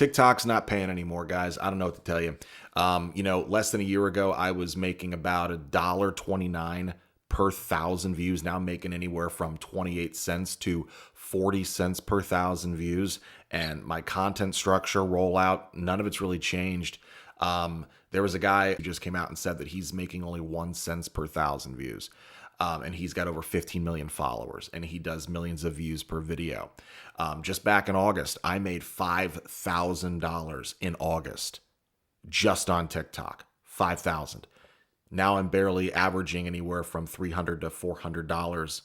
TikTok's not paying anymore, guys. I don't know what to tell you. Less than a year ago, I was making about $1.29 per 1,000 views. Now I'm making anywhere from 28 cents to 40 cents per 1,000 views. And my content structure, rollout, none of it's really changed. There was a guy who just came out and said that he's making only 1 cent per 1,000 views. And he's got over 15 million followers, and he does millions of views per video. Just back in August, I made $5,000 in August just on TikTok. 5,000. Now I'm barely averaging anywhere from $300 to $400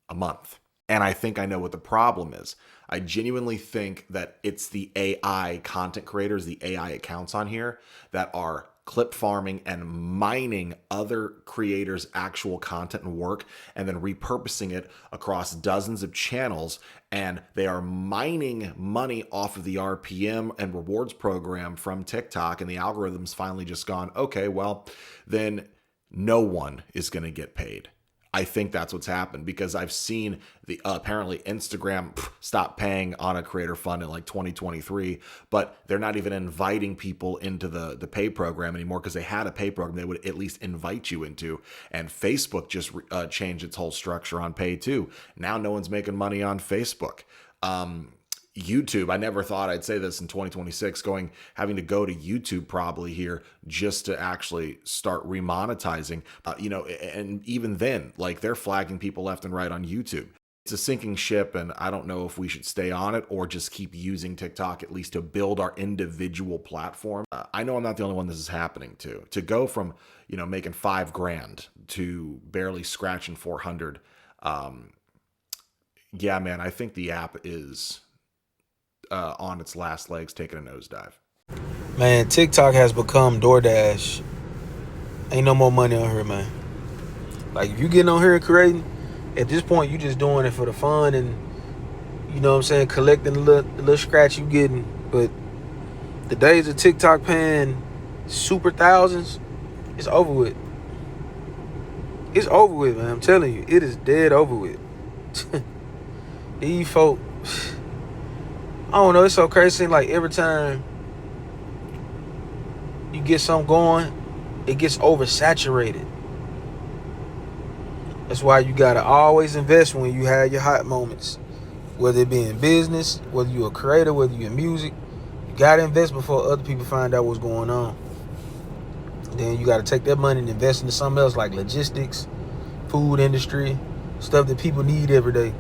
a month. And I think I know what the problem is. I genuinely think that it's the AI content creators, the AI accounts on here that are clip farming and mining other creators' actual content and work and then repurposing it across dozens of channels. And they are mining money off of the RPM and rewards program from TikTok. And the algorithm's finally just gone, okay, well, then no one is going to get paid. I think that's what's happened because I've seen the apparently Instagram stop paying on a creator fund in like 2023, but they're not even inviting people into the pay program anymore because they had a pay program they would at least invite you into. And Facebook just changed its whole structure on pay too. Now no one's making money on Facebook. YouTube, I never thought I'd say this in 2026, having to go to YouTube probably here just to actually start remonetizing, and even then, like they're flagging people left and right on YouTube. It's a sinking ship, and I don't know if we should stay on it or just keep using TikTok at least to build our individual platform. I know I'm not the only one this is happening to go from, making $5,000 to barely scratching 400. Yeah, man, I think the app is on its last legs, taking a nosedive. Man, TikTok has become DoorDash. Ain't no more money on here, man. Like, if you getting on here and creating, at this point, you just doing it for the fun and, collecting the little scratch you getting. But the days of TikTok paying super thousands, it's over with. It's over with, man. I'm telling you, it is dead over with. These folk, I don't know, it's so crazy. Like every time you get something going, it gets oversaturated. That's why you gotta always invest when you have your hot moments. Whether it be in business, whether you're a creator, whether you're in music, you gotta invest before other people find out what's going on. Then you gotta take that money and invest into something else like logistics, food industry, stuff that people need every day.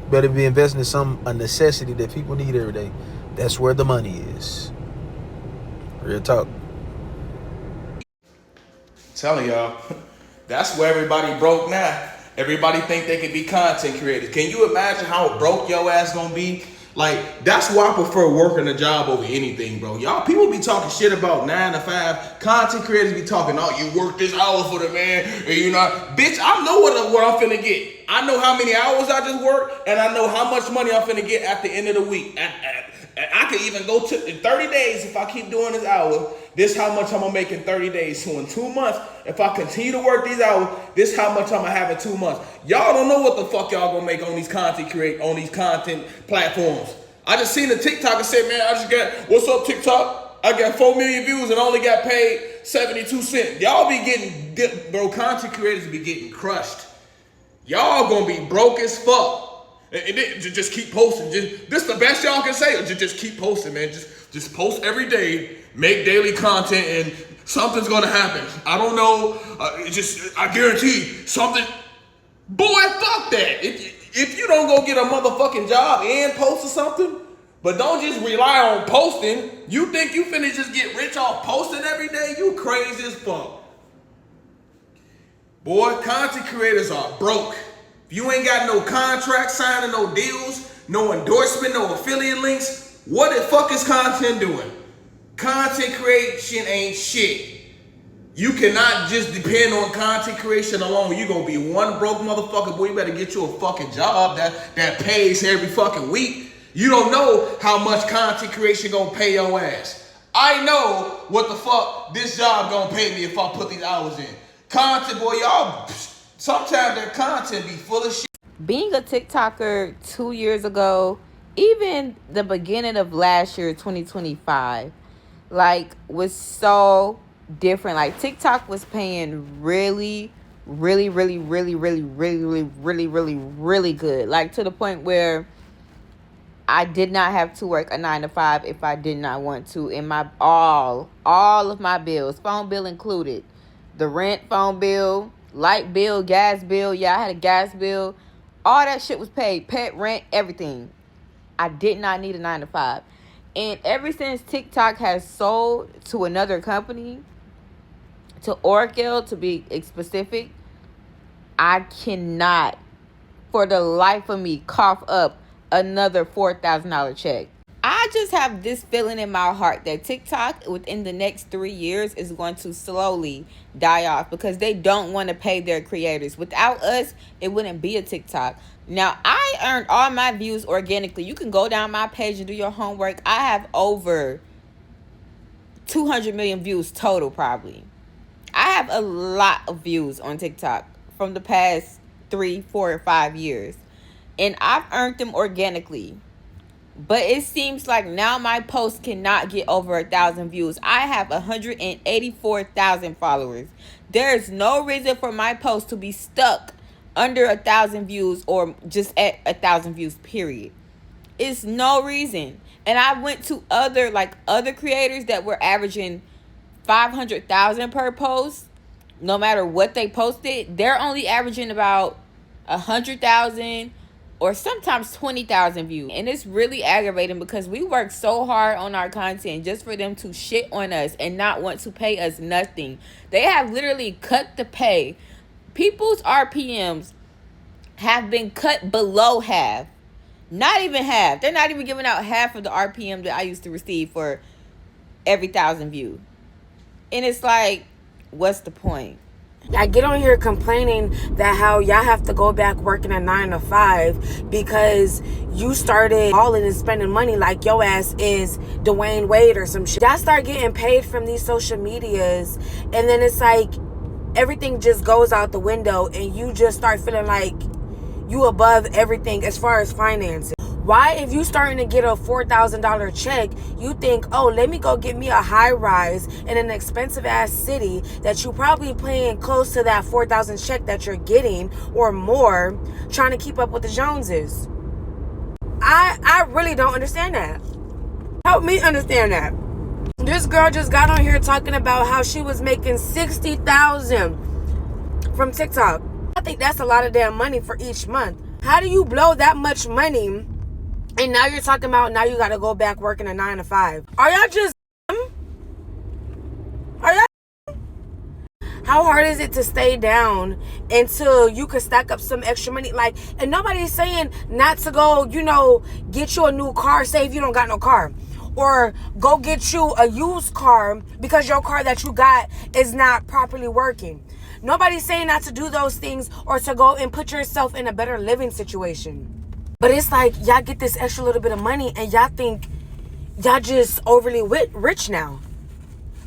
Better be investing in a necessity that people need every day. That's where the money is. Real talk. Telling y'all, that's where everybody broke now. Everybody think they can be content creators. Can you imagine how broke your ass gonna be? Like, that's why I prefer working a job over anything, bro. Y'all, people be talking shit about 9 to 5. Content creators be talking, oh, you work this hour for the man, and bitch, I know what I'm finna get. I know how many hours I just worked, and I know how much money I'm finna get at the end of the week. I could even go to in 30 days if I keep doing this hour. This how much I'm gonna make in 30 days. So in 2 months, if I continue to work these hours, this how much I'm gonna have in 2 months. Y'all don't know what the fuck y'all gonna make on these content platforms. I just seen a TikTok and said, man, I just got, what's up TikTok? I got 4 million views and only got paid 72 cents. Y'all be getting, bro, content creators be getting crushed. Y'all gonna be broke as fuck. And then just keep posting. This the best y'all can say. Just keep posting, man. Just post every day. Make daily content, and something's gonna happen. I don't know. I guarantee something. Boy, fuck that. If you don't go get a motherfucking job and post or something, but don't just rely on posting. You think you finna just get rich off posting every day? You crazy as fuck. Boy, content creators are broke. If you ain't got no contract signing, no deals, no endorsement, no affiliate links, what the fuck is content doing? Content creation ain't shit. You cannot just depend on content creation alone. You gonna be one broke motherfucker, boy. You better get you a fucking job that pays every fucking week. You don't know how much content creation gonna pay your ass. I know what the fuck this job gonna pay me if I put these hours in. Content, boy, y'all, sometimes their content be full of shit. Being a TikToker 2 years ago even the beginning of last year, 2025, like, was so different. Like, TikTok was paying really, really, really, really, really, really, really, really, really, really good. Like, to the point where I did not have to work a 9 to 5 if I did not want to. And my all of my bills, phone bill included, the rent, phone bill, light bill, gas bill. Yeah, I had a gas bill. All that shit was paid. Pet rent, everything. I did not need a 9 to 5. And ever since TikTok has sold to another company, to Oracle to be specific, I cannot, for the life of me, cough up another $4,000 check. I just have this feeling in my heart that TikTok within the next 3 years is going to slowly die off because they don't want to pay their creators. Without us, it wouldn't be a TikTok. Now, I earned all my views organically. You can go down my page and do your homework. I have over 200 million views total, probably. I have a lot of views on TikTok from the past 3, 4, or 5 years. And I've earned them organically. But it seems like now my post cannot get over 1,000 views. I have 184,000 followers. There is no reason for my post to be stuck under 1,000 views or just at 1,000 views, period. It's no reason. And I went to other creators that were averaging 500,000 per post. No matter what they posted, they're only averaging about 100,000 or sometimes 20,000 views. And it's really aggravating because we work so hard on our content just for them to shit on us and not want to pay us nothing. They have literally cut the pay. People's RPMs have been cut below half. Not even half. They're not even giving out half of the RPM that I used to receive for every 1,000 views. And it's like, what's the point? I get on here complaining that how y'all have to go back working a 9 to 5 because you started hauling and spending money like your ass is Dwayne Wade or some shit. Y'all start getting paid from these social medias, and then it's like everything just goes out the window, and you just start feeling like you above everything as far as finances. Why, if you starting to get a $4,000 check, you think, oh, let me go get me a high rise in an expensive ass city that you probably paying close to that 4,000 check that you're getting or more, trying to keep up with the Joneses? I really don't understand that. Help me understand that. This girl just got on here talking about how she was making $60,000 from TikTok. I think that's a lot of damn money for each month. How do you blow that much money? And now you're talking about now you got to go back working a 9 to 5. Are y'all just... Are y'all... How hard is it to stay down until you can stack up some extra money? Like, and nobody's saying not to go, get you a new car, say if you don't got no car. Or go get you a used car because your car that you got is not properly working. Nobody's saying not to do those things or to go and put yourself in a better living situation. But it's like y'all get this extra little bit of money and y'all think y'all just overly rich now.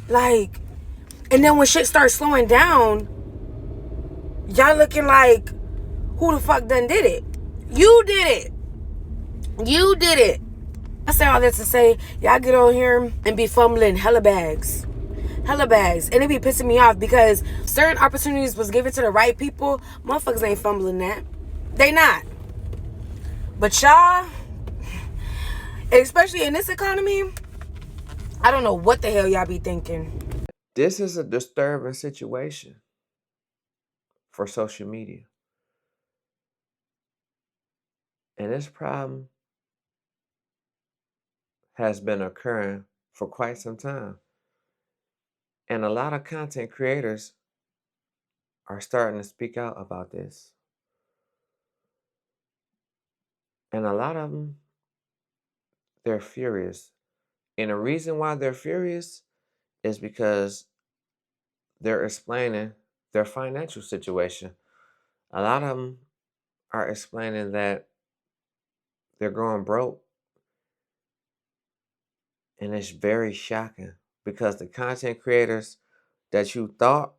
Like, and then when shit starts slowing down, y'all looking like, who the fuck done did it? You did it. You did it. I say all that to say, y'all get on here and be fumbling hella bags. Hella bags. And it be pissing me off because certain opportunities was given to the right people. Motherfuckers ain't fumbling that. They not. But y'all, especially in this economy, I don't know what the hell y'all be thinking. This is a disturbing situation for social media. And this problem has been occurring for quite some time. And a lot of content creators are starting to speak out about this. And a lot of them, they're furious. And the reason why they're furious is because they're explaining their financial situation. A lot of them are explaining that they're going broke. And it's very shocking because the content creators that you thought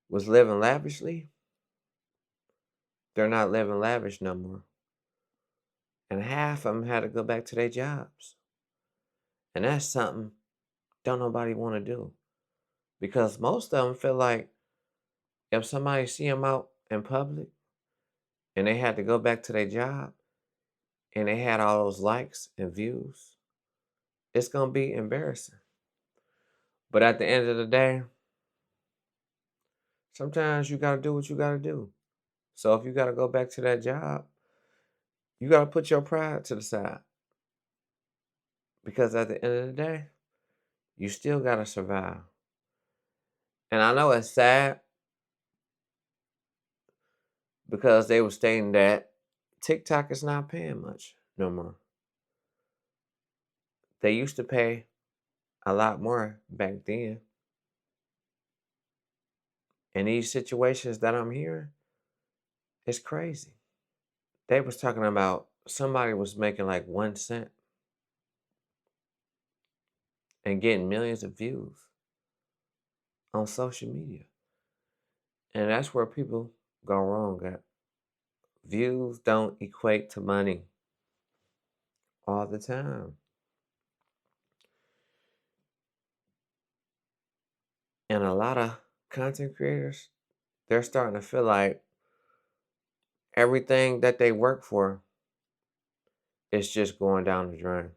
was living lavishly, they're not living lavish no more. and half of them had to go back to their jobs. And that's something don't nobody want to do, because most of them feel like if somebody see them out in public and they had to go back to their job and they had all those likes and views, it's going to be embarrassing. But at the end of the day, sometimes you got to do what you got to do. So if you got to go back to that job, you got to put your pride to the side, because at the end of the day, you still got to survive. And I know it's sad because they were stating that TikTok is not paying much no more. They used to pay a lot more back then. And these situations that I'm hearing, it's crazy. They was talking about somebody was making like 1 cent and getting millions of views on social media. And that's where people go wrong at. Views don't equate to money all the time. And a lot of content creators, they're starting to feel like everything that they work for is just going down the drain.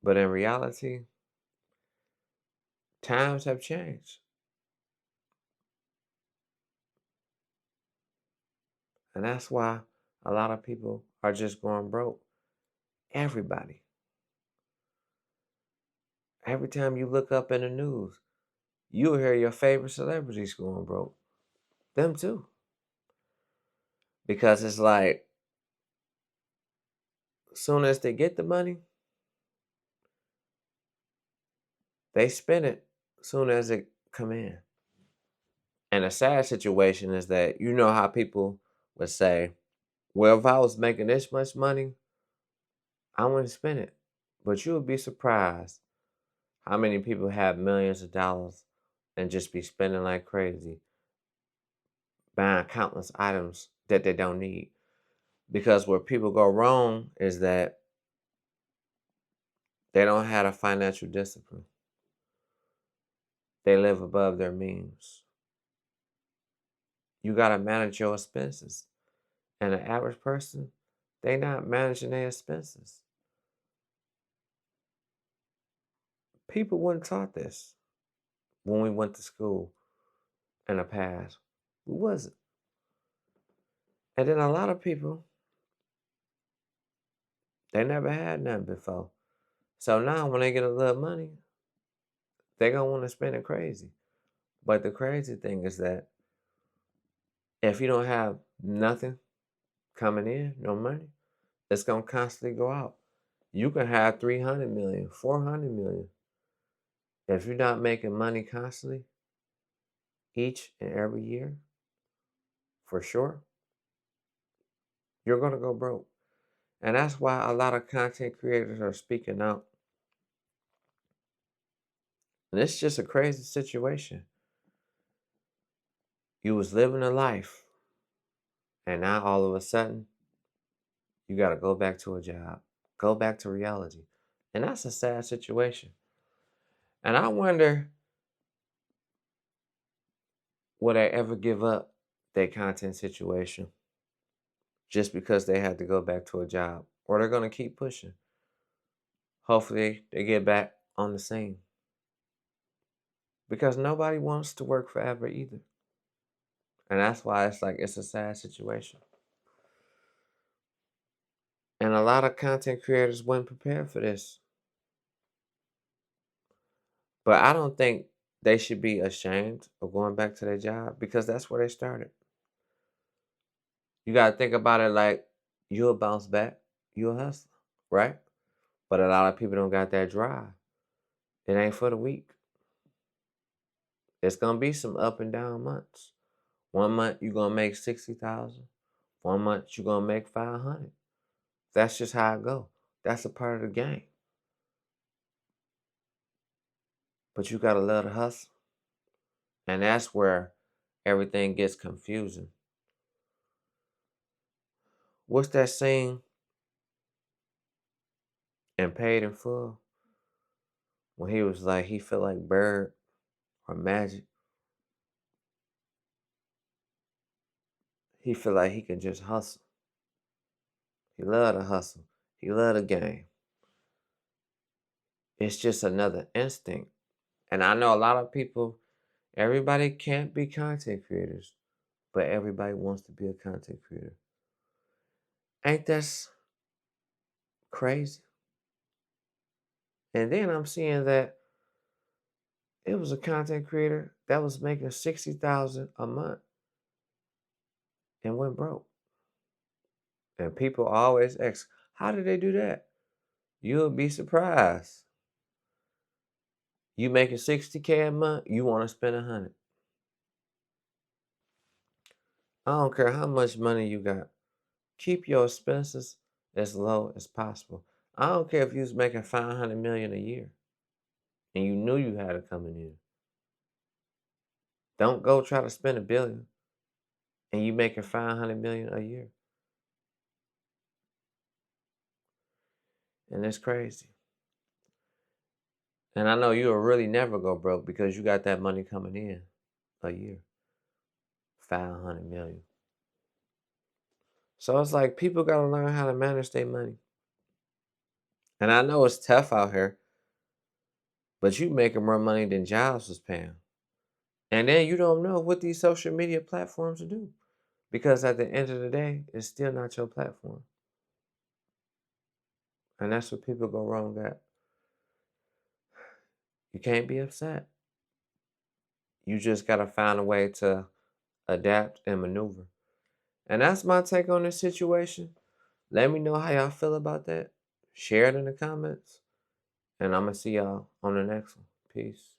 But in reality, times have changed. And that's why a lot of people are just going broke. Everybody. Every time you look up in the news, you'll hear your favorite celebrities going broke. Them too. Because it's like, soon as they get the money, they spend it soon as it come in. And a sad situation is that, you know how people would say, well, if I was making this much money, I wouldn't spend it. But you would be surprised how many people have millions of dollars and just be spending like crazy, buying countless items that they don't need. Because where people go wrong is that they don't have a financial discipline. They live above their means. You got to manage your expenses. And the average person, they not managing their expenses. People weren't taught this when we went to school in the past. We wasn't. And then a lot of people, they never had nothing before. So now when they get a little money, they going to want to spend it crazy. But the crazy thing is that if you don't have nothing coming in, no money, it's going to constantly go out. You can have 300 million, 400 million. If you're not making money constantly, each and every year, for sure, you're going to go broke. And that's why a lot of content creators are speaking out. And it's just a crazy situation. You was living a life, and now all of a sudden, you got to go back to a job, go back to reality. And that's a sad situation. And I wonder, will they ever give up their content situation just because they had to go back to a job? Or they're going to keep pushing. Hopefully, they get back on the scene. Because nobody wants to work forever either. And that's why it's a sad situation. And a lot of content creators weren't prepared for this. But I don't think they should be ashamed of going back to their job, because that's where they started. You got to think about it like, you'll bounce back, you'll hustle, right? But a lot of people don't got that drive. It ain't for the weak. It's going to be some up and down months. 1 month you're going to make 60,000. 1 month you're going to make 500. That's just how it go. That's a part of the game. But you got to love the hustle. And that's where everything gets confusing. What's that saying? And Paid in Full, when he was like, he felt like Bird or Magic. He feel like he can just hustle. He love to hustle. He love the game. It's just another instinct. And I know a lot of people, everybody can't be content creators, but everybody wants to be a content creator. Ain't that crazy? And then I'm seeing that it was a content creator that was making $60,000 a month and went broke. And people always ask, how did they do that? You'll be surprised. You making $60K a month, you want to spend $100. I don't care how much money you got. Keep your expenses as low as possible. I don't care if you was making $500 million a year and you knew you had it coming in. Don't go try to spend $1 billion and you making $500 million a year. And it's crazy. And I know you'll really never go broke because you got that money coming in a year. $500 million. So it's like people gotta learn how to manage their money. And I know it's tough out here, but you making more money than Jobs was paying. And then you don't know what these social media platforms do. Because at the end of the day, it's still not your platform. And that's what people go wrong at. You can't be upset. You just gotta find a way to adapt and maneuver. And that's my take on this situation. Let me know how y'all feel about that. Share it in the comments. And I'm gonna see y'all on the next one. Peace.